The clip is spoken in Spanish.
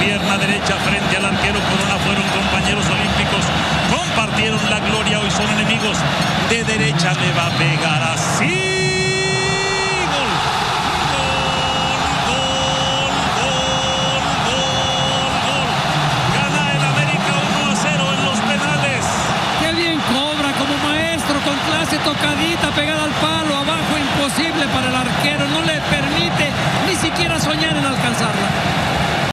pierna derecha frente al arquero Corona. Fueron compañeros olímpicos, compartieron la gloria, hoy son enemigos. De derecha le va a pegar así. Con clase, tocadita, pegada al palo, abajo, imposible para el arquero.